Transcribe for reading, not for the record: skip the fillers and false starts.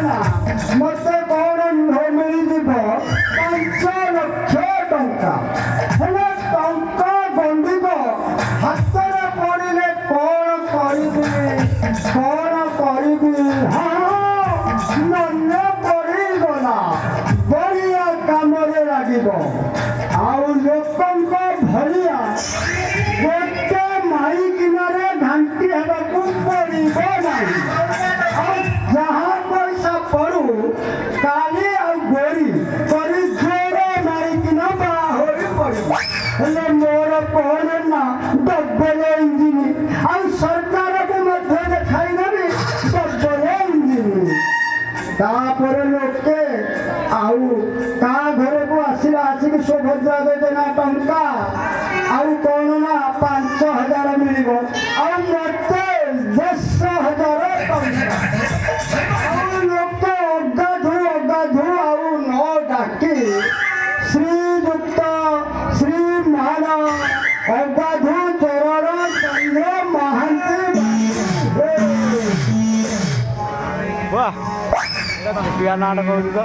ନା ମତେ କଣ ମିଳିଯିବ 5,00,000 ଟଙ୍କା। ହେଲେ ଟଙ୍କା ଗଣ୍ଡିକ ହାତରେ ପଡ଼ିଲେ କଣ କରିବି? ହଁ ମନେ ପଡ଼ିଗଲା, ବଢ଼ିଆ କାମରେ ଲାଗିବ। ଆଉ ଲୋକଙ୍କ ଭଳିଆ ଗୋଟେ ମାଇକିନାରେ ଘାଣ୍ଟି ହେବାକୁ ପଡ଼ିବ ନାହିଁ। ଆଉ ଯାହା ପଇସା ପଡ଼ୁ କାଲି ଆଉ ଗୋରି କରି ଜୋର ମାରିକିନା ବାହା ହୋଇ ପଡ଼ିବ। ହେଲେ ମୋର କଣ ନା ଡବଲ ଇଞ୍ଜିନ, ଆଉ ସରକାରକୁ ମଧ୍ୟ ଦେଖାଇଦେବି ଡବଲ ଇଞ୍ଜିନ। ତାପରେ ଲୋକେ ଆଉ ତା ଘରକୁ ଆସିକି ସୁଭଦ୍ରା ଯୋଜନା ଟଙ୍କା ଆଉ କଣ ନା 5,000 ମିଳିବ, ଆଉ ମତେ 10,000 ଟଙ୍କା। ଆଉ ଲୋକେ ଅଗାଧୁ ଆଉ ନ ଡାକି ଶ୍ରୀଯୁକ୍ତ ଶ୍ରୀମାନ ଅଗାଧୁ ଚରଣ ଚନ୍ଦ୍ର ମହାନ୍ତି ପିଆ ନାଟ କହୁଛୁ ତ